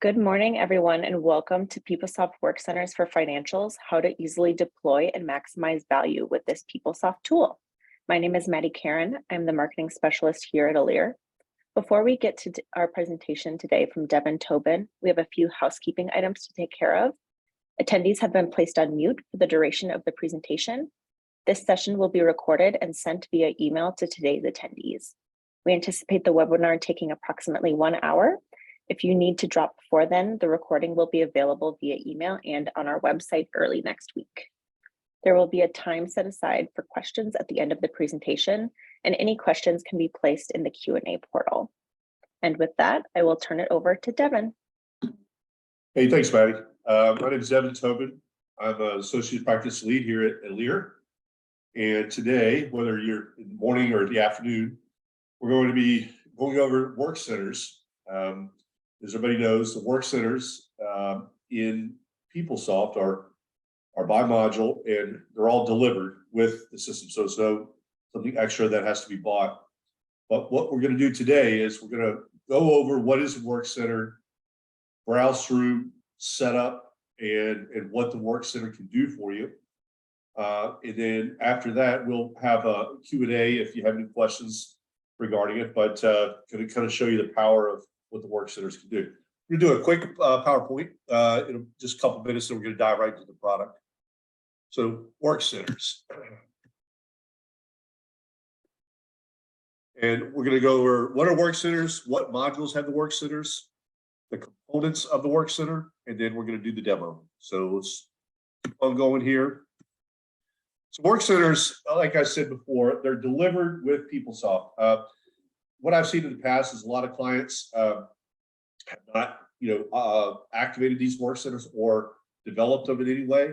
Good morning, everyone, and welcome to PeopleSoft WorkCenters for Financials, how to easily deploy and maximize value with this PeopleSoft tool. My name is Maddie Karen. I'm the marketing specialist here at Elire. Before we get to our presentation today from Devin Tobin, we have a few housekeeping items to take care of. Attendees have been placed on mute for the duration of the presentation. This session will be recorded and sent via email to today's attendees. We anticipate the webinar taking approximately 1 hour. If you need to drop before then, the recording will be available via email and on our website early next week. There will be a time set aside for questions at the end of the presentation, and any questions can be placed in the Q&A portal. And with that, I will turn it over to Devin. Hey, thanks, Maddie. My name is Devin Tobin. I'm an associate practice lead here at Elire. And today, whether you're in the morning or the afternoon, we're going to be going over WorkCenters. As everybody knows, the WorkCenters in PeopleSoft are by module, and they're all delivered with the system. So it's no something extra that has to be bought. But what we're going to do today is we're going to go over what is a WorkCenter, browse through, set up, and what the WorkCenter can do for you. And then after that, we'll have a Q&A if you have any questions regarding it, but going to kind of show you the power of what the WorkCenters can do. We're going to do a quick PowerPoint, it'll just a couple minutes, and we're going to dive right into the product. So WorkCenters. And we're going to go over what are WorkCenters, what modules have the WorkCenters, the components of the WorkCenter, and then we're going to do the demo. So let's keep on going here. So WorkCenters, like I said before, they're delivered with PeopleSoft. What I've seen in the past is a lot of clients have not, activated these WorkCenters or developed them in any way.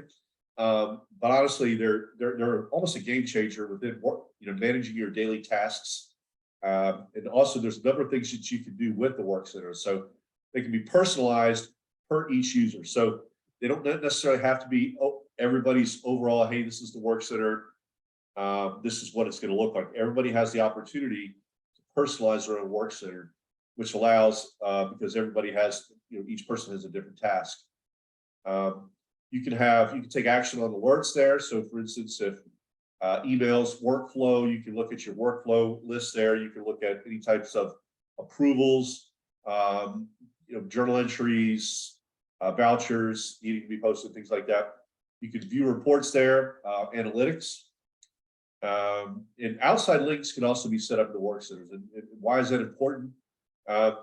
But honestly, they're almost a game changer within managing your daily tasks. And also, there's a number of things that you can do with the WorkCenters. So they can be personalized per each user. So they don't necessarily have to be everybody's overall. Hey, this is the WorkCenter. This is what it's going to look like. Everybody has the opportunity personalize their own WorkCenter, which allows because everybody has, each person has a different task. You can take action on alerts there. So for instance, if emails, workflow, you can look at your workflow list there. You can look at any types of approvals, journal entries, vouchers needing to be posted, things like that. You can view reports there, analytics. And outside links can also be set up in the WorkCenters. And why is that important? A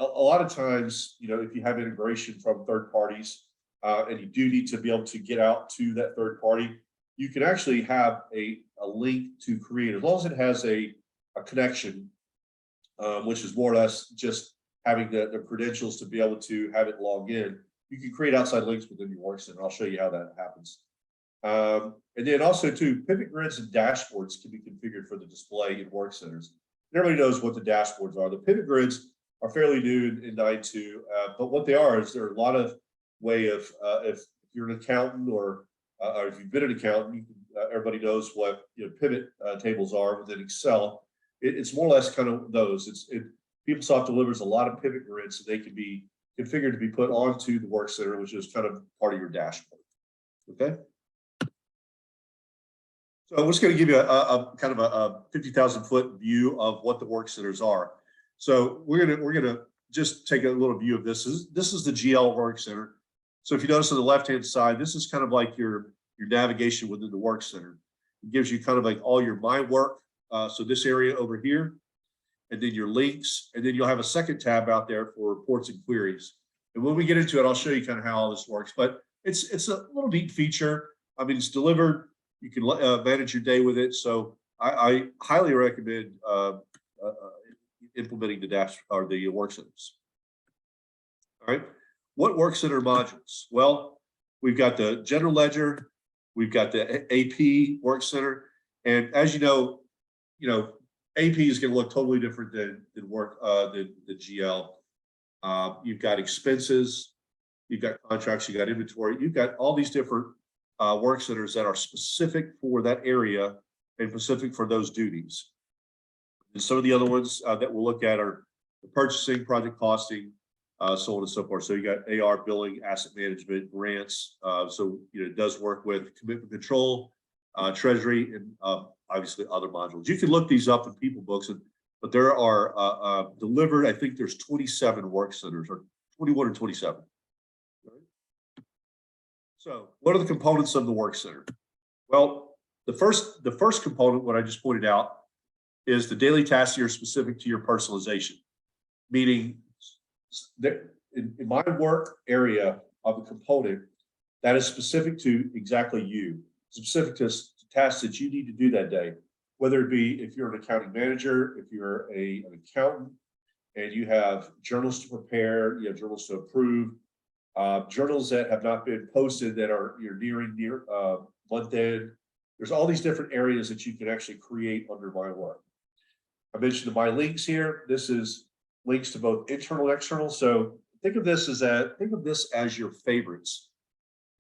lot of times, if you have integration from third parties and you do need to be able to get out to that third party, you can actually have a link to create, as long as it has a connection, which is more or less just having the credentials to be able to have it log in. You can create outside links within your WorkCenter. I'll show you how that happens. And then also too, pivot grids and dashboards can be configured for the display in WorkCenters. Everybody knows what the dashboards are. The pivot grids are fairly new in 9.2, but what they are is there are a lot of way of if you're an accountant or if you've been an accountant, everybody knows what pivot tables are within Excel. It's more or less kind of those. PeopleSoft delivers a lot of pivot grids, so they can be configured to be put onto the WorkCenter, which is kind of part of your dashboard. Okay. So I'm just going to give you a kind of a 50,000 foot view of what the WorkCenters are. So we're gonna just take a little view of this. This is the GL WorkCenter. So if you notice on the left hand side, this is kind of like your navigation within the WorkCenter. It gives you kind of like all your My Work. So this area over here, and then your links, and then you'll have a second tab out there for reports and queries. And when we get into it, I'll show you kind of how all this works. But it's a little neat feature. I mean, it's delivered. You can manage your day with it. So I highly recommend implementing the WorkCenters. All right. What WorkCenter modules? Well, we've got the general ledger, we've got the AP WorkCenter, and as you know, AP is going to look totally different than the GL. You've got expenses, you've got contracts, you've got inventory, you've got all these different WorkCenters that are specific for that area and specific for those duties. And some of the other ones that we'll look at are the purchasing, project costing, so on and so forth. So you got AR, billing, asset management, grants. So it does work with commitment control, treasury, and obviously other modules. You can look these up in PeopleBooks, but there are delivered. I think there's 27 work centers, or 21 or 27. So what are the components of the work center? Well, the first component, what I just pointed out, is the daily tasks that are specific to your personalization. Meaning that in my work area of a component that is specific to exactly you, specific to tasks that you need to do that day, whether it be if you're an accounting manager, if you're an accountant, and you have journals to prepare, you have journals to approve, journals that have not been posted that you're nearing month end. There's all these different areas that you can actually create under my work. I mentioned my links here. This is links to both internal and external. So think of this as your favorites.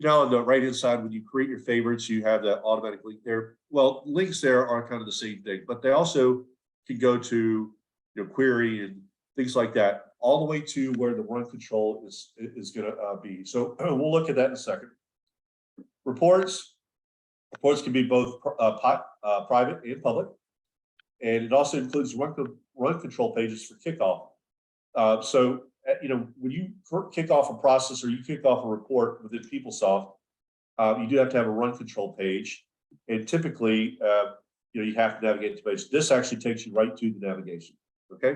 On the right hand side, when you create your favorites, you have that automatic link there. Well, links there are kind of the same thing, but they also can go to query and things like that, all the way to where the run control is going to be. So we'll look at that in a second. Reports can be both private and public, and it also includes run control pages for kickoff. So when you kick off a process or you kick off a report within PeopleSoft, you do have to have a run control page, and typically you have to navigate to page. This actually takes you right to the navigation. Okay.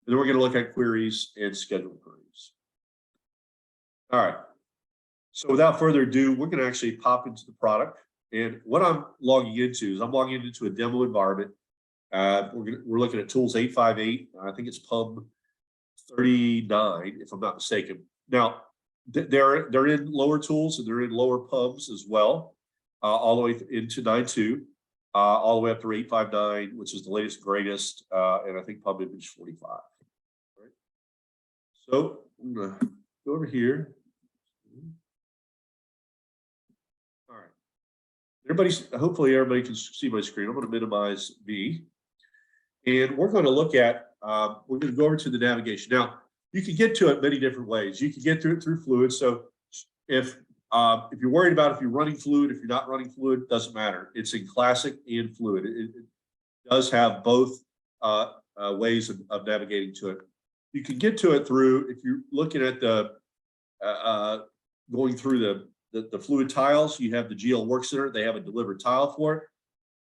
And then we're going to look at queries and schedule queries. All right. So without further ado, we're going to actually pop into the product. And what I'm logging into is I'm logging into a demo environment. We're looking at tools 858. I think it's pub 39, if I'm not mistaken. Now, they're in lower tools and they're in lower pubs as well, all the way into 9.2. All the way up to 859, which is the latest and greatest, and I think pub image 45. Right. So I'm gonna go over here. All right. Hopefully everybody can see my screen. I'm going to minimize me, and we're going to look at. We're going to go over to the navigation. Now, you can get to it many different ways. You can get to it through Fluid. So if you're worried about if you're running Fluid, if you're not running Fluid, doesn't matter. It's in Classic and Fluid. It does have both ways of navigating to it. You can get to it through, if you're looking at the going through the Fluid tiles, you have the GL WorkCenter. They have a delivered tile for it.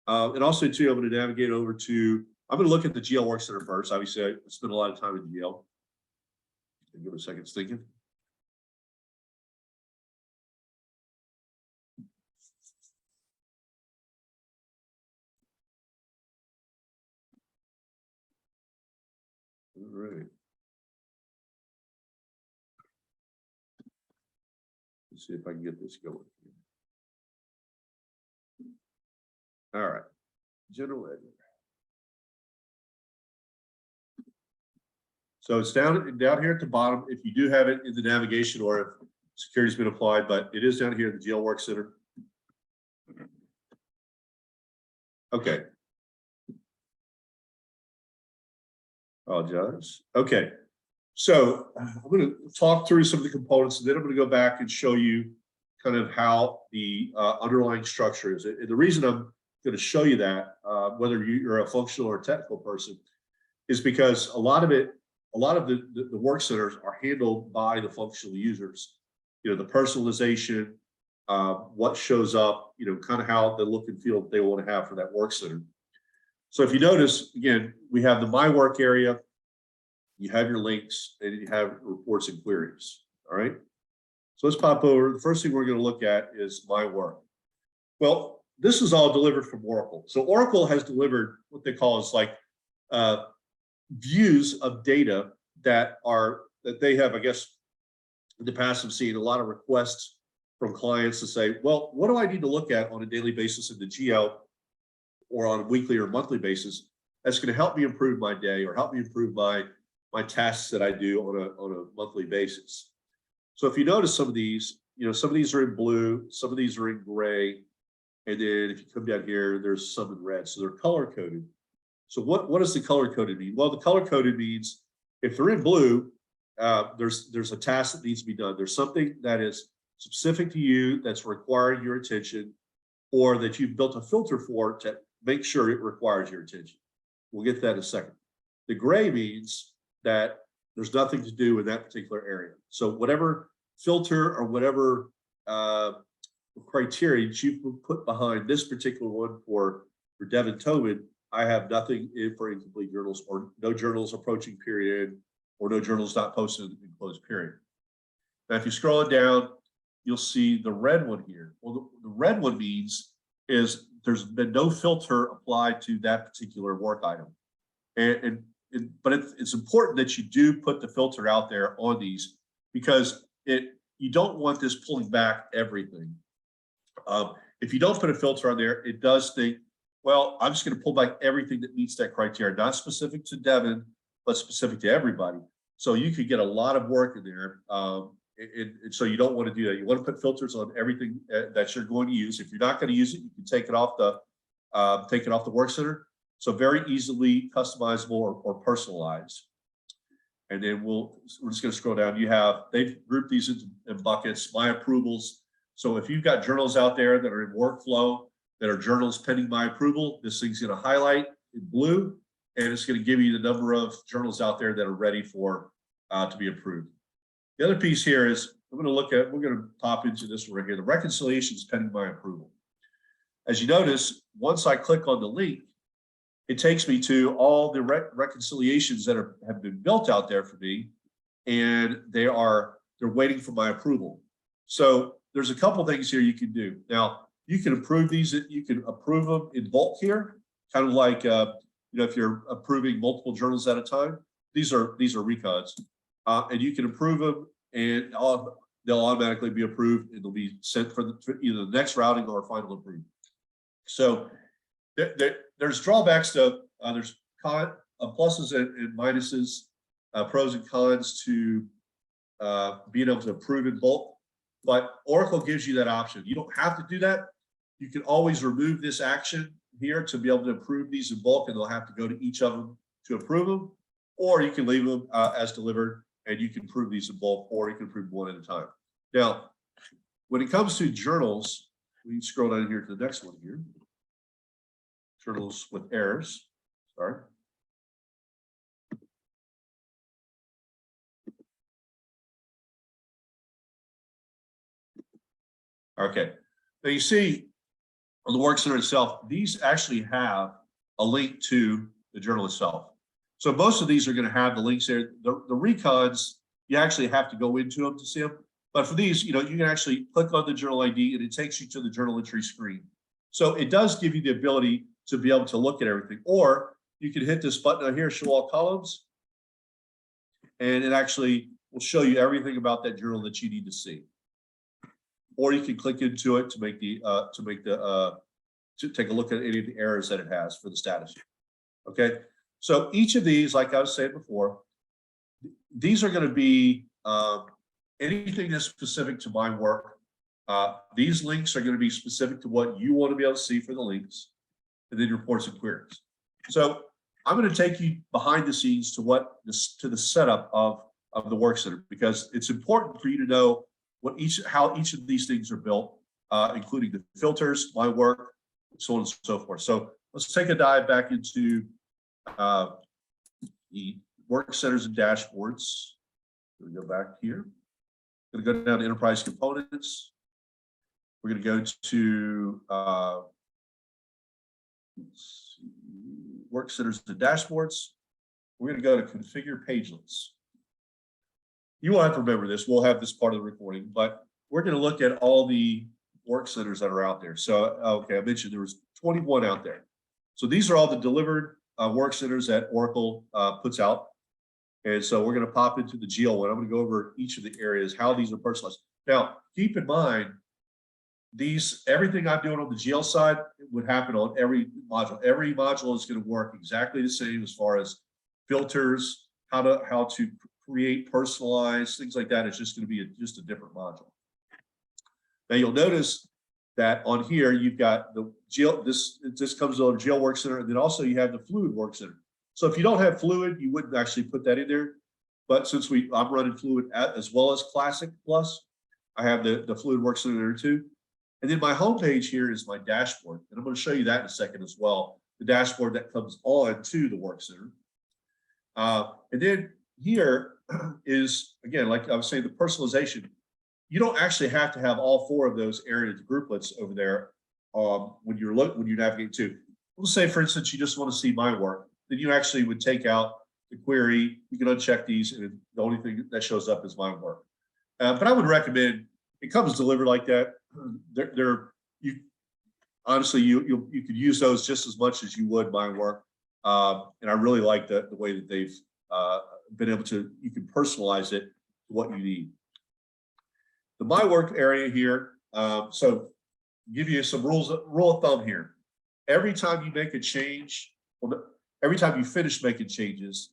And also too, I'm going to navigate over to, I'm going to look at the GL WorkCenter first. Obviously, I spent a lot of time in GL. Give it a second thinking. All right. Let's see if I can get this going. All right. General editor. So it's down here at the bottom. If you do have it in the navigation or if security's been applied, but it is down here in the GL WorkCenter. Okay. Apologize. Okay. So I'm going to talk through some of the components, and then I'm going to go back and show you kind of how the underlying structure is. And the reason I'm going to show you that, whether you're a functional or a technical person, is because a lot of the work centers are handled by the functional users. The personalization, what shows up, kind of how the look and feel they want to have for that work center. So if you notice, again, we have the My Work area, you have your links, and you have reports and queries. All right. So let's pop over. The first thing we're going to look at is My Work. Well, this is all delivered from Oracle. So Oracle has delivered what they call is like views of data that they have, I guess, in the past have seen a lot of requests from clients to say, well, what do I need to look at on a daily basis in the GL or on a weekly or monthly basis that's going to help me improve my day or help me improve my tasks that I do on a monthly basis. So if you notice some of these, some of these are in blue, some of these are in gray, and then if you come down here, there's some in red. So they're color coded. So what does the color coded mean? Well, the color coded means if they're in blue, there's a task that needs to be done. There's something that is specific to you that's requiring your attention, or that you've built a filter for to make sure it requires your attention. We'll get to that in a second. The gray means that there's nothing to do in that particular area. So whatever filter or whatever criteria you put behind this particular one for Devin Tobin, I have nothing in for incomplete journals, or no journals approaching period, or no journals not posted in closed period. Now, if you scroll it down, you'll see the red one here. Well, the red one means is there's been no filter applied to that particular work item. But it's important that you do put the filter out there on these, because you don't want this pulling back everything. If you don't put a filter on there, it does think, well, I'm just going to pull back everything that meets that criteria, not specific to Devin, but specific to everybody. So you could get a lot of work in there. And so you don't want to do that. You want to put filters on everything that you're going to use. If you're not going to use it, you can take it off the WorkCenter. So very easily customizable or personalized. And then we're just going to scroll down. They've grouped these in buckets, my approvals. So if you've got journals out there that are in workflow, that are journals pending my approval, this thing's going to highlight in blue, and it's going to give you the number of journals out there that are ready for to be approved. The other piece here is we're going to pop into this one right here, the reconciliations pending my approval. As you notice, once I click on the link, it takes me to all the reconciliations that have been built out there for me, and they're waiting for my approval. So there's a couple things here you can do. Now, you can approve these. You can approve them in bulk here, kind of like if you're approving multiple journals at a time. These are recons, and you can approve them, and they'll automatically be approved, and they'll be sent for either the next routing or final approval. So there's drawbacks to there's pluses and minuses, pros and cons to being able to approve in bulk. But Oracle gives you that option. You don't have to do that. You can always remove this action here to be able to approve these in bulk, and they'll have to go to each of them to approve them, or you can leave them as delivered, and you can approve these in bulk, or you can approve one at a time. Now, when it comes to journals, we can scroll down here to the next one here. Journals with errors. Sorry. Okay. Now you see on the WorkCenter itself, these actually have a link to the journal itself. So most of these are going to have the links there. The recons, you actually have to go into them to see them. But for these, you can actually click on the journal ID, and it takes you to the journal entry screen. So it does give you the ability to be able to look at everything. Or you can hit this button out here, show all columns, and it actually will show you everything about that journal that you need to see. Or you can click into it to make to take a look at any of the errors that it has for the status. Okay, so each of these, like I was saying before, these are going to be anything that's specific to my work. These links are going to be specific to what you want to be able to see for the links, and then reports and queries. So I'm going to take you behind the scenes to the setup of the WorkCenter, because it's important for you to know how each of these things are built, including the filters, my work, so on and so forth. So let's take a dive back into the WorkCenters and dashboards. We're going to go back here. We're going to go down to enterprise components. We're going to go to WorkCenters and dashboards. We're going to go to configure pagelets. You won't have to remember this. We'll have this part of the recording, but we're going to look at all the WorkCenters that are out there. So, okay, I mentioned there was 21 out there. So these are all the delivered WorkCenters that Oracle puts out. And so we're going to pop into the GL one. I'm going to go over each of the areas, how these are personalized. Now, keep in mind, everything I'm doing on the GL side would happen on every module. Every module is going to work exactly the same as far as filters, how to create, personalize, things like that. It's just going to be just a different module. Now you'll notice that on here you've got the GL. This comes on GL WorkCenter, and then also you have the Fluid WorkCenter. So if you don't have Fluid, you wouldn't actually put that in there. But since I'm running Fluid as well as Classic Plus, I have the Fluid WorkCenter there too. And then my homepage here is my dashboard. And I'm going to show you that in a second as well. The dashboard that comes on to the WorkCenter. And then here is, again, like I was saying, the personalization. You don't actually have to have all 4 of those areas grouplets over there when you're navigating to. Let's say, for instance, you just want to see my work. Then you actually would take out the query. You can uncheck these, and the only thing that shows up is my work. But I would recommend it comes delivered like that. Honestly, you could use those just as much as you would my work. And I really like the way that they've been able to. You can personalize it to what you need. The my work area here. So give you some rule of thumb here. Every time you make a change, every time you finish making changes,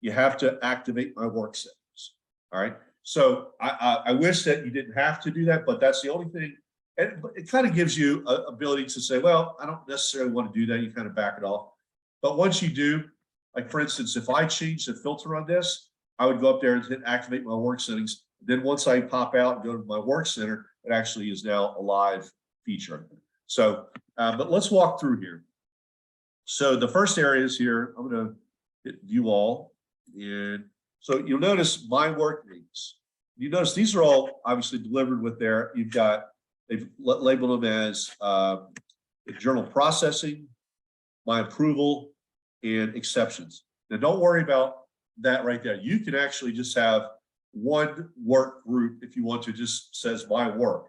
you have to activate my work settings. All right. So I wish that you didn't have to do that, but that's the only thing. And it kind of gives you an ability to say, well, I don't necessarily want to do that. You kind of back it off. But once you do, like for instance, if I change the filter on this, I would go up there and hit activate my work settings. Then once I pop out and go to my work center, it actually is now a live feature. So, but let's walk through here. So the first area is here. I'm going to hit view all. And so you'll notice my work links. You notice these are all obviously delivered with there. You've got, they've labeled them as journal processing, my approval, and exceptions. Now don't worry about that right there. You can actually just have one work group if you want to, just says my work.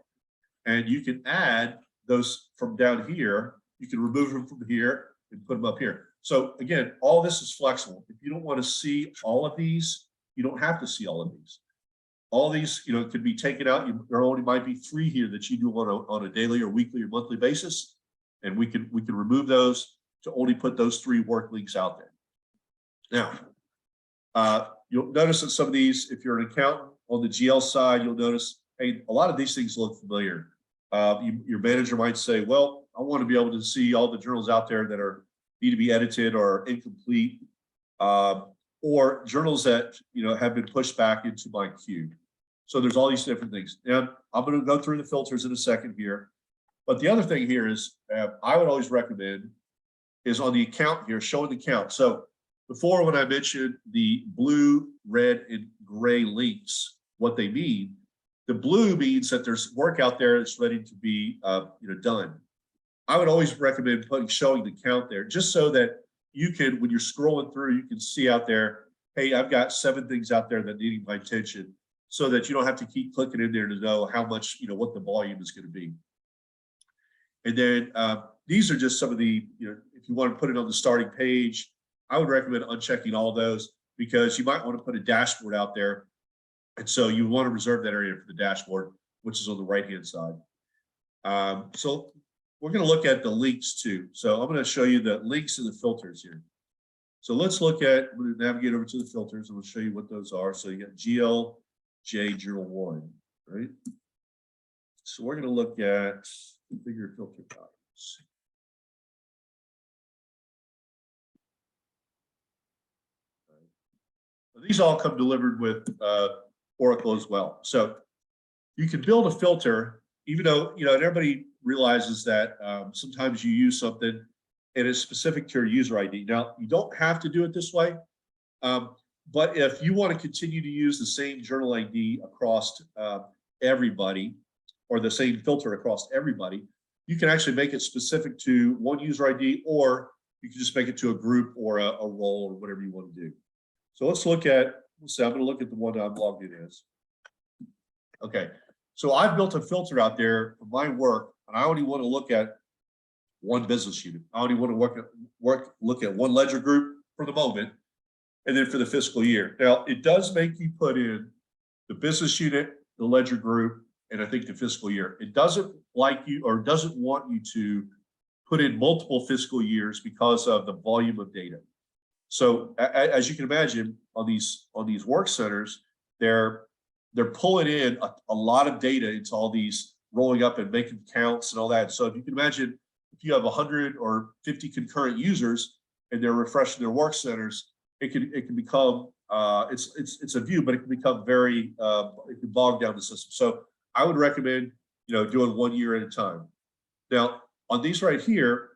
And you can add those from down here. You can remove them from here and put them up here. So again, all this is flexible. If you don't want to see all of these, you don't have to see all of these. All these, you know, could be taken out. There only might be 3 here that you do on a daily or weekly or monthly basis. And we can remove those to only put those 3 work links out there. Now, you'll notice that some of these, if you're an accountant on the GL side, you'll notice, hey, a lot of these things look familiar. Your manager might say, well, I want to be able to see all the journals out there that need to be edited or incomplete, or journals that have been pushed back into my queue. So there's all these different things. And I'm going to go through the filters in a second here. But the other thing here is I would always recommend is on the account here, showing the count. So before, when I mentioned the blue, red, and gray links, what they mean, the blue means that there's work out there that's ready to be done. I would always recommend showing the count there, just so that you can, when you're scrolling through, you can see out there, hey, I've got 7 things out there that need my attention, so that you don't have to keep clicking in there to know how much, what the volume is going to be. And then these are just some of the, if you want to put it on the starting page, I would recommend unchecking all those, because you might want to put a dashboard out there. And so you want to reserve that area for the dashboard, which is on the right-hand side. So we're going to look at the links too. So I'm going to show you the links and the filters here. So let's look at, I'm going to navigate over to the filters and we'll show you what those are. So you got GLJ Journal 1, right? So we're going to look at configure filter values. These all come delivered with Oracle as well. So you can build a filter, even though, and everybody realizes that sometimes you use something and it's specific to your user ID. Now, you don't have to do it this way, but if you want to continue to use the same journal ID across everybody, or the same filter across everybody, you can actually make it specific to one user ID, or you can just make it to a group or a role or whatever you want to do. So let's look at, I'm going to look at the one that I'm logged in as. Okay, so I've built a filter out there for my work, and I only want to look at one business unit. I only want to look at one ledger group for the moment, and then for the fiscal year. Now, it does make you put in the business unit, the ledger group, and I think the fiscal year. It doesn't like you, or doesn't want you to put in multiple fiscal years because of the volume of data. So as you can imagine, on these work centers, they're pulling in a lot of data into all these, rolling up and making counts and all that. So if you can imagine, if you have 100 or 50 concurrent users and they're refreshing their work centers, it can become it's a view, but it can become very it can bog down the system. So I would recommend doing 1 year at a time. Now on these right here,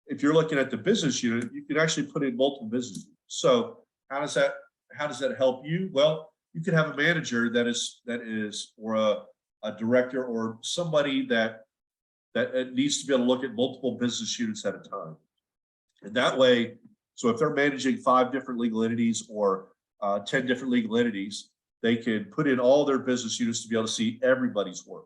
if you're looking at the business unit, you can actually put in multiple business units. So how does that help you? Well, you could have a manager that is or a director or somebody that needs to be able to look at multiple business units at a time. And that way, so if they're managing 5 different legal entities or 10 different legal entities, they can put in all their business units to be able to see everybody's work.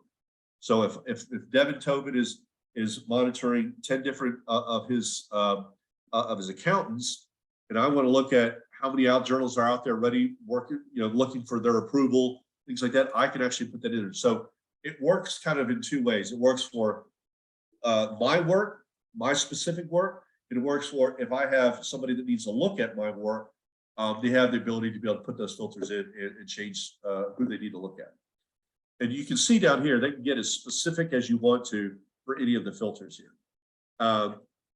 So if Devin Tobin is monitoring 10 different of his accountants, and I want to look at how many out journals are out there ready working, looking for their approval, things like that, I can actually put that in there. So it works kind of in 2 ways. It works for my work, my specific work. It works for if I have somebody that needs to look at my work, they have the ability to be able to put those filters in and change who they need to look at. And you can see down here, they can get as specific as you want to for any of the filters here.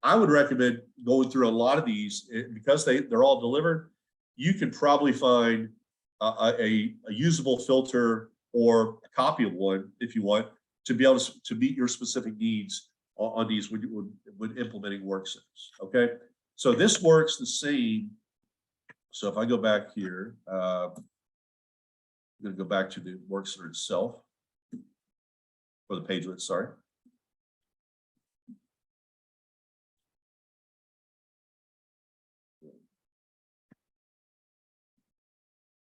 I would recommend going through a lot of these because they're all delivered. You can probably find a usable filter or a copy of one if you want to be able to meet your specific needs on these when implementing WorkCenters. Okay, so this works the same. So if I go back here, I'm going to go back to the WorkCenter itself, or the pagelet, sorry.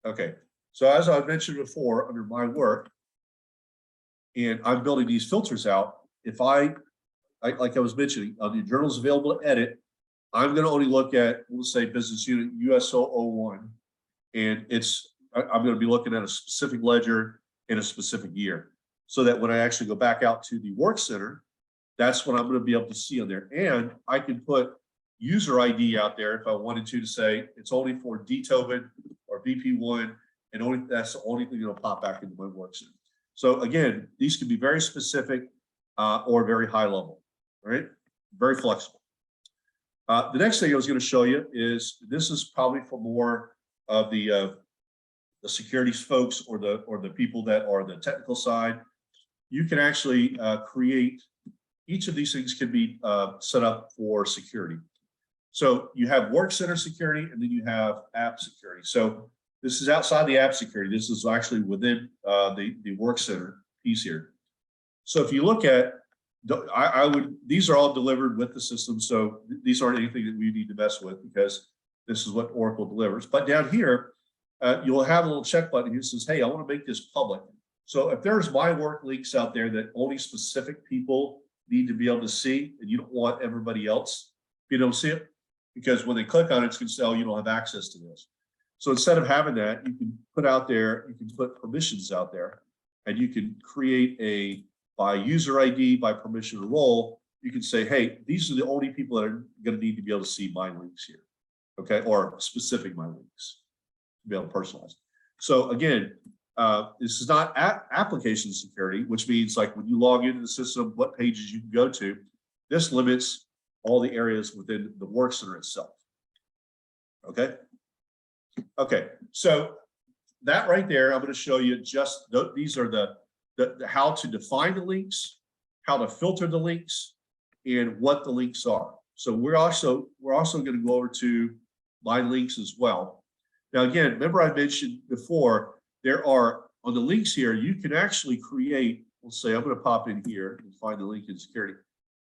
Okay, so as I mentioned before, under my work, and I'm building these filters out, if like I was mentioning, on the journals available to edit, I'm going to only look at, let's say, business unit USO 01, and I'm going to be looking at a specific ledger in a specific year, so that when I actually go back out to the WorkCenter, that's what I'm going to be able to see on there. And I can put user ID out there if I wanted to say it's only for D Tobin or VP1, and that's the only thing that'll pop back into my WorkCenter. So again, these can be very specific or very high level, right? Very flexible. The next thing I was going to show you is this is probably for more of the securities folks or the people that are the technical side. You can actually create, each of these things can be set up for security. So you have WorkCenter security, and then you have app security. So this is outside the app security. This is actually within the WorkCenter piece here. So if you look at, these are all delivered with the system. So these aren't anything that we need to mess with because this is what Oracle delivers. But down here, you'll have a little check button that says, hey, I want to make this public. So if there's my work links out there that only specific people need to be able to see, and you don't want everybody else to be able to see it, because when they click on it, it's going to say, oh, you don't have access to this. So instead of having that, you can put out there, you can put permissions out there, and you can create by user ID, by permission or role, you can say, hey, these are the only people that are going to need to be able to see my links here, okay, or specific my links to be able to personalize. So again, this is not application security, which means like when you log into the system, what pages you can go to. This limits all the areas within the WorkCenter itself. Okay. Okay. So that right there, I'm going to show you just these are the how to define the links, how to filter the links, and what the links are. So we're also going to go over to my links as well. Now, again, remember I mentioned before, there are on the links here, you can actually create, let's say I'm going to pop in here and find the link in security.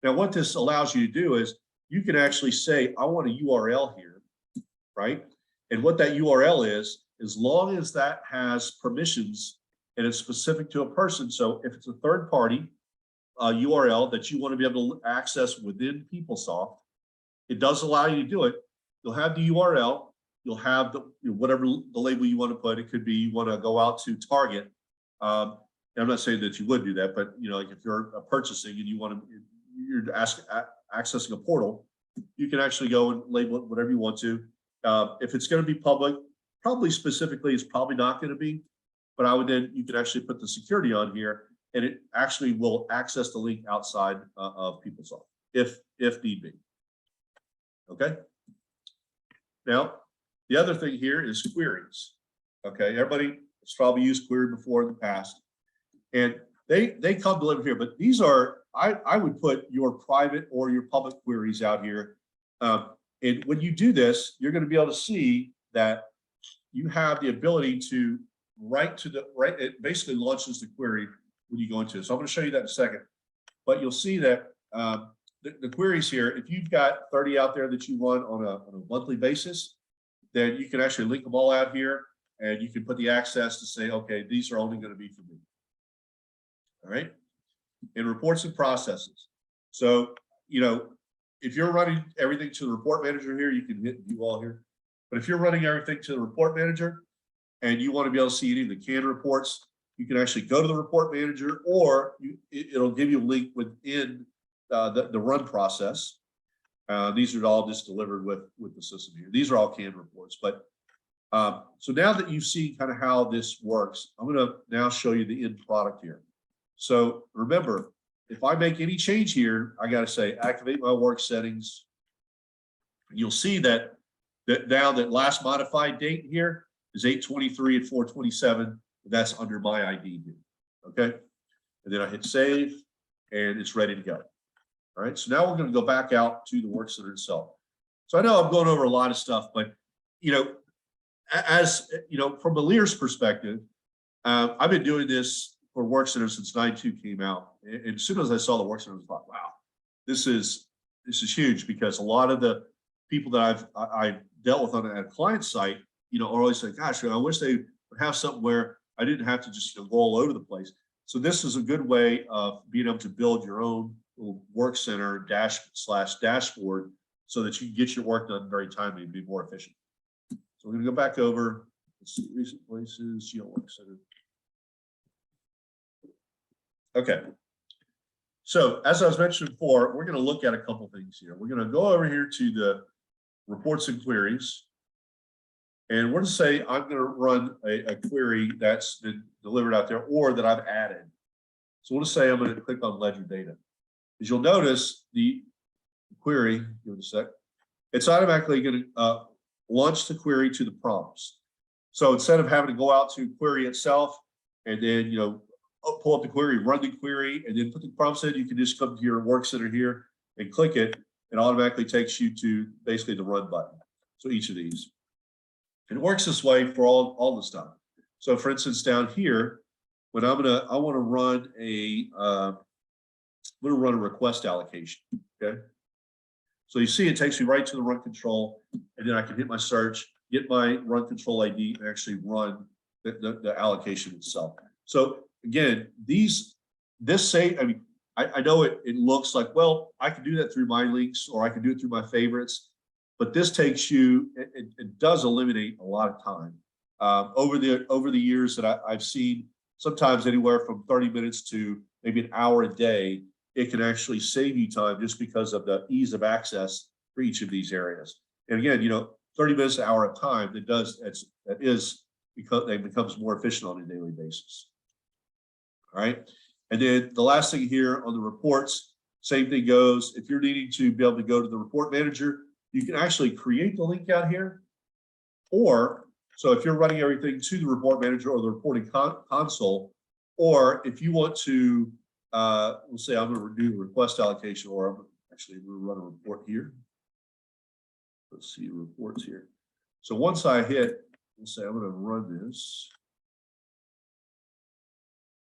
Now, what this allows you to do is you can actually say, I want a URL here, right? And what that URL is, as long as that has permissions and it's specific to a person. So if it's a third party URL that you want to be able to access within PeopleSoft, it does allow you to do it. You'll have the URL, you'll have the whatever the label you want to put. It could be you want to go out to Target. I'm not saying that you would do that, but like if you're purchasing and you want to, you're accessing a portal, you can actually go and label it whatever you want to. If it's going to be public, probably specifically, it's probably not going to be. But I would then, you can actually put the security on here, and it actually will access the link outside of PeopleSoft if need be. Okay. Now, The other thing here is queries. Okay, everybody has probably used query before in the past, and they come delivered here. But these are I would put your private or your public queries out here. And when you do this, you're going to be able to see that you have the ability to write to the right. It basically launches the query when you go into it. So I'm going to show you that in a second. But you'll see that the queries here, if you've got 30 out there that you run on a monthly basis, then you can actually link them all out here, and you can put the access to say, okay, these are only going to be for me. All right. And reports and processes. So, you know, if you're running everything to the report manager here, you can hit view all here. But if you're running everything to the report manager and you want to be able to see any of the canned reports, you can actually go to the report manager, or it'll give you a link within the run process. These are all just delivered with the system here. These are all canned reports. But so now that you've seen kind of how this works, I'm going to now show you the end product here. So remember, if I make any change here, I got to say activate my work settings. You'll see that now that last modified date here is 8/23 at 4/27. That's under my ID here. Okay. And then I hit save and it's ready to go. All right. So now we're going to go back out to the WorkCenter itself. So I know I'm going over a lot of stuff, but you know, as you know, from Ilire's perspective, I've been doing this for WorkCenter since 9.2 came out. And as soon as I saw the WorkCenter, I thought, wow, this is huge, because a lot of the people that I've dealt with on a client site, you know, are always like, gosh, I wish they would have something where I didn't have to just go all over the place. So this is a good way of being able to build your own little WorkCenter dashboard so that you can get your work done very timely and be more efficient. So we're going to go back over. Let's see, recent places, WorkCenter. Okay. So as I was mentioning before, we're going to look at a couple things here. We're going to go over here to the reports and queries. And we're going to say I'm going to run a query that's been delivered out there or that I've added. So we'll just say I'm going to click on ledger data. As you'll notice, the query, give it a sec, it's automatically going to launch the query to the prompts. So instead of having to go out to query itself and then, you know, pull up the query, run the query, and then put the prompts in, you can just come to your WorkCenter here and click it. It automatically takes you to basically the run button. So each of these. And it works this way for all the stuff. So for instance, down here, when I want to run I'm going to run a request allocation. Okay. So you see, it takes me right to the run control, and then I can hit my search, get my run control ID, and actually run the allocation itself. So again, I know it looks like, well, I can do that through my links, or I can do it through my favorites, but this takes you, it does eliminate a lot of time. Over the years that I've seen, sometimes anywhere from 30 minutes to maybe an hour a day, it can actually save you time just because of the ease of access for each of these areas. And again, you know, 30 minutes, an hour of time, that is because it becomes more efficient on a daily basis. All right. And then the last thing here on the reports, same thing goes. If you're needing to be able to go to the report manager, you can actually create the link out here. Or, so if you're running everything to the report manager or the reporting console, or if you want to, we'll say I'm going to do the request allocation, or I'm actually going to run a report here. Let's see reports here. So once I hit, we'll say I'm going to run this.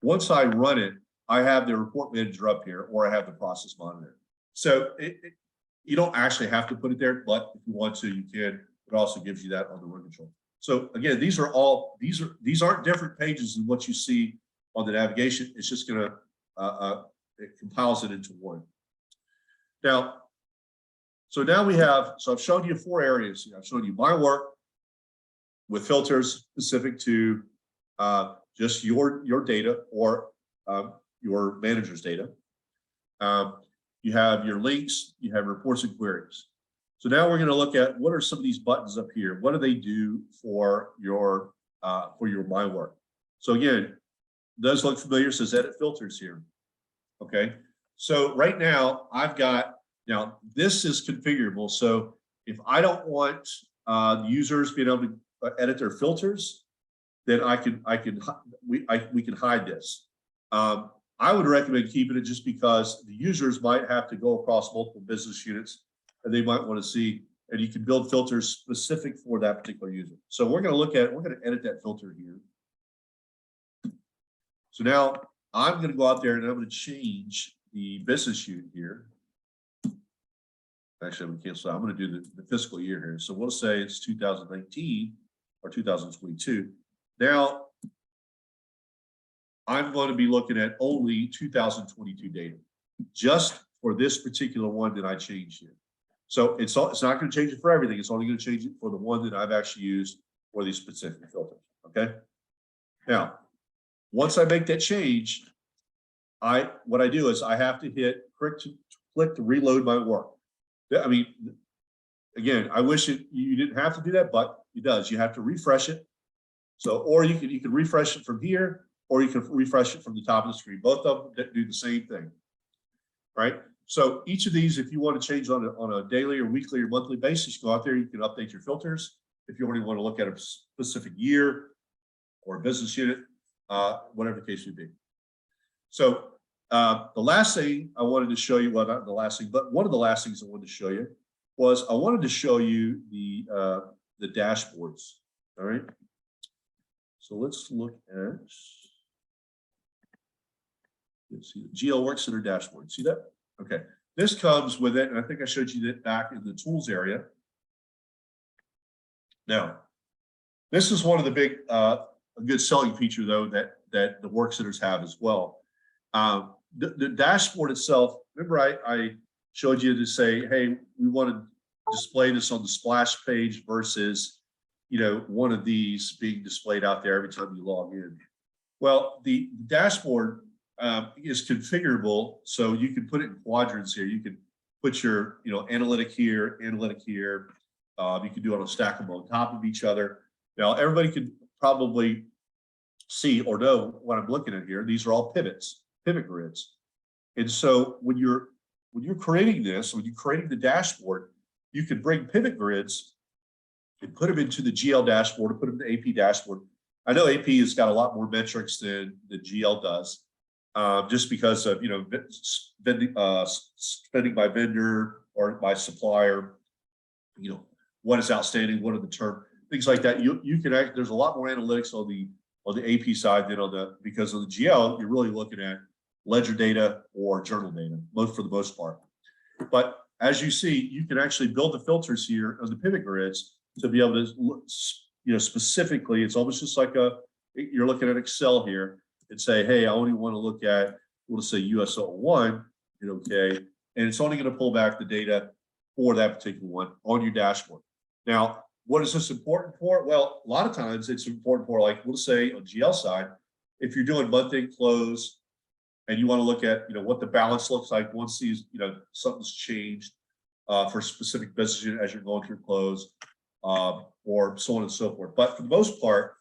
Once I run it, I have the report manager up here, or I have the process monitor. So you don't actually have to put it there, but if you want to, you can. It also gives you that on the run control. So again, these aren't different pages than what you see on the navigation. It's just going to it compiles it into one. Now, so now we have. So I've shown you 4 areas. I've shown you my work with filters specific to just your data or your manager's data. You have your links, you have reports and queries. So now we're going to look at what are some of these buttons up here. What do they do for your my work? So again, does look familiar. It says edit filters here. Okay. So right now I've got, now this is configurable. So if I don't want users being able to edit their filters, then we can hide this. I would recommend keeping it just because the users might have to go across multiple business units and they might want to see, and you can build filters specific for that particular user. So we're going to edit that filter here. So now I'm going to go out there and I'm going to change the business unit here. Actually, I'm going to cancel out. I'm going to do the fiscal year here. So we'll say it's 2019 or 2022. Now, I'm going to be looking at only 2022 data, just for this particular one that I changed here. So it's not going to change it for everything. It's only going to change it for the one that I've actually used for these specific filters. Okay. Now, once I make that change, what I do is I have to click to reload my work. I mean, again, I wish you didn't have to do that, but it does. You have to refresh it. So, or you can refresh it from here, or you can refresh it from the top of the screen. Both of them do the same thing, right? So each of these, if you want to change on a daily or weekly or monthly basis, go out there, you can update your filters. If you only want to look at a specific year or a business unit, whatever the case would be. So the last thing I wanted to show you, well, not the last thing, but one of the last things I wanted to show you was I wanted to show you the dashboards. All right. So let's look at, let's see, the GL WorkCenter dashboard. See that? Okay. This comes with it, and I think I showed you that back in the tools area. Now, this is one of the big, a good selling feature though that the WorkCenters have as well. The dashboard itself, remember I showed you to say, hey, we want to display this on the splash page versus, you know, one of these being displayed out there every time you log in. Well, the dashboard is configurable, so you can put it in quadrants here. You can put your, you know, analytic here. You can do it on stack them on top of each other. Now, everybody can probably see or know what I'm looking at here. These are all pivot grids. And so when you're creating this, when you're creating the dashboard, you can bring pivot grids and put them into the GL dashboard or put them in the AP dashboard. I know AP has got a lot more metrics than the GL does, just because of, you know, spending by vendor or by supplier, you know, what is outstanding, what are the terms, things like that. You can there's a lot more analytics on the AP side than because on the GL, you're really looking at ledger data or journal data, for the most part. But as you see, you can actually build the filters here on the pivot grids to be able to look, you know, specifically, it's almost just like you're looking at Excel here and say, hey, I only want to look at, we'll say US 01, hit okay, and it's only going to pull back the data for that particular one on your dashboard. Now, what is this important for? Well, a lot of times it's important for, like, we'll say on GL side, if you're doing month-end close and you want to look at, you know, what the balance looks like once these, you know, something's changed for a specific business unit as you're going through close, or so on and so forth. But for the most part,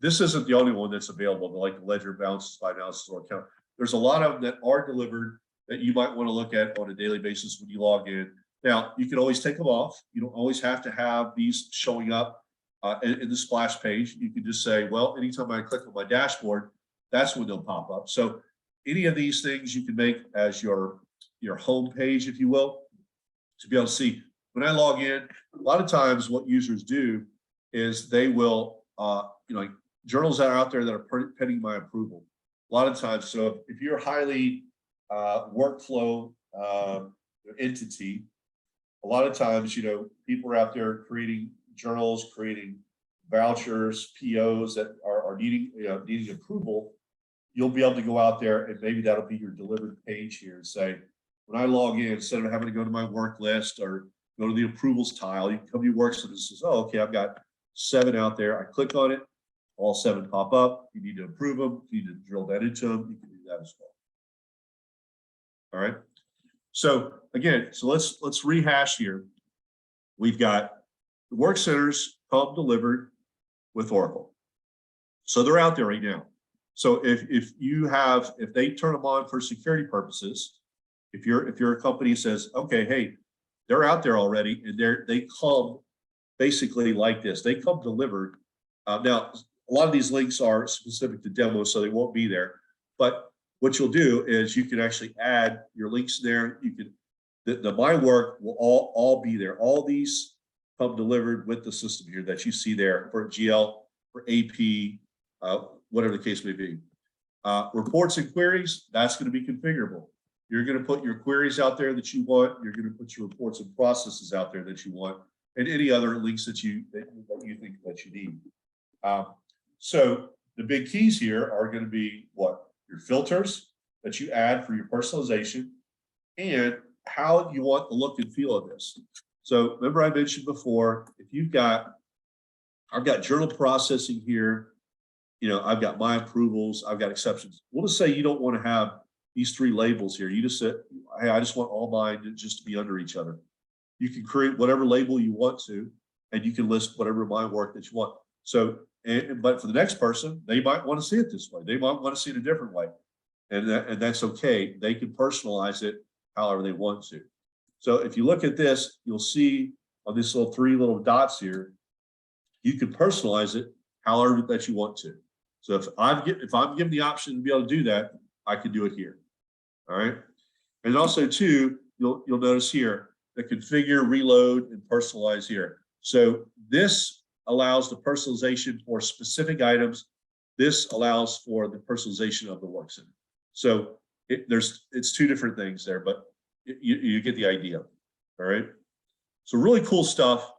this isn't the only one that's available, like the ledger balances by analysis or account. There's a lot of them that are delivered that you might want to look at on a daily basis when you log in. Now, you can always take them off. You don't always have to have these showing up in the splash page. You can just say, well, anytime I click on my dashboard, that's when they'll pop up. So any of these things you can make as your home page, if you will, to be able to see. When I log in, a lot of times what users do is they will, you know, like journals that are out there that are pending my approval. A lot of times, so if you're a highly workflow entity, a lot of times, you know, people are out there creating journals, creating vouchers, POs that are needing, you know, needing approval. You'll be able to go out there and maybe that'll be your delivered page here and say, when I log in, instead of having to go to my work list or go to the approvals tile, you can come to your WorkCenter and says, oh, okay, I've got 7 out there. I click on it, all 7 pop up. You need to approve them. You need to drill that into them. You can do that as well. All right. So again, so let's rehash here. We've got the WorkCenters come delivered with Oracle. So they're out there right now. So if they turn them on for security purposes, if you're a company that says, okay, hey, they're out there already and they come basically like this. They come delivered. Now, a lot of these links are specific to demos, so they won't be there. But what you'll do is you can actually add your links there. You can, the My Work will all be there. All these come delivered with the system here that you see there for GL, for AP, whatever the case may be. Reports and queries, that's going to be configurable. You're going to put your queries out there that you want. You're going to put your reports and processes out there that you want, and any other links that you think that you need. So the big keys here are going to be what? Your filters that you add for your personalization, and how you want the look and feel of this. So remember I mentioned before, if I've got journal processing here, I've got my approvals, I've got exceptions. We'll just say you don't want to have these 3 labels here. You just said, hey, I just want all mine to just be under each other. You can create whatever label you want to, and you can list whatever My Work that you want. So, but for the next person, they might want to see it this way. They might want to see it a different way. And that's okay. They can personalize it however they want to. So if you look at this, you'll see on these 3 little dots here, you can personalize it however that you want to. So if I'm given the option to be able to do that, I can do it here. All right. And also too, you'll notice here the configure, reload, and personalize here. So this allows the personalization for specific items. This allows for the personalization of the WorkCenter. So it's 2 different things there, but you get the idea. All right. So really cool stuff.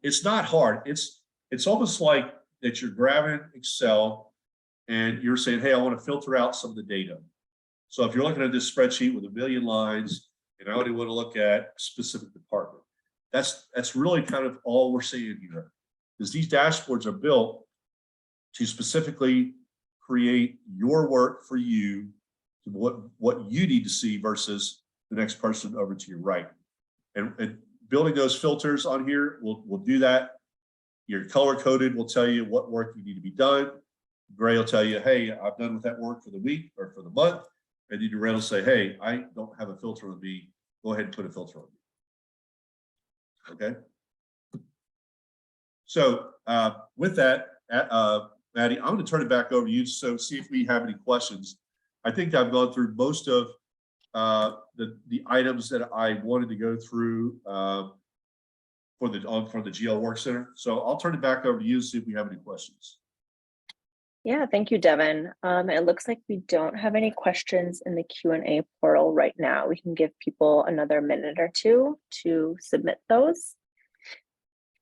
It's not hard. It's almost like that you're grabbing Excel and you're saying, hey, I want to filter out some of the data. So if you're looking at this spreadsheet with 1 million lines, and I only want to look at a specific department, that's really kind of all we're seeing here, is these dashboards are built to specifically create your work for you, to what you need to see versus the next person over to your right. And building those filters on here, we'll do that. Your color coded will tell you what work you need to be done. Gray will tell you, hey, I've done with that work for the week or for the month. And then your red will say, hey, I don't have a filter on me. Go ahead and put a filter on me. Okay. So with that, Maddie, I'm going to turn it back over to you. So see if we have any questions. I think I've gone through most of the items that I wanted to go through for the GL WorkCenter. So I'll turn it back over to you to see if we have any questions. Yeah, thank you, Devin. It looks like we don't have any questions in the Q&A portal right now. We can give people another minute or 2 to submit those.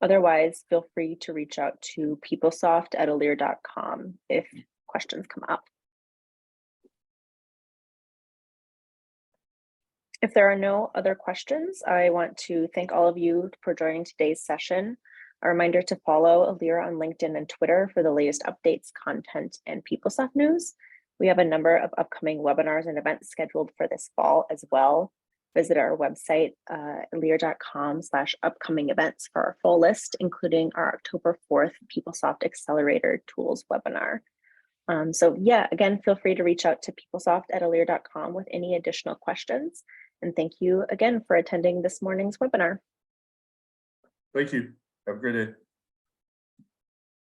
Otherwise, feel free to reach out to PeopleSoft@Elire.com if questions come up. If there are no other questions, I want to thank all of you for joining today's session. A reminder to follow Elire on LinkedIn and Twitter for the latest updates, content, and PeopleSoft news. We have a number of upcoming webinars and events scheduled for this fall as well. Visit our website, elire.com/upcoming events for our full list, including our October 4th PeopleSoft Accelerator Tools webinar. So yeah, again, feel free to reach out to PeopleSoft@Elire.com with any additional questions. And thank you again for attending this morning's webinar. Thank you. Have a great day.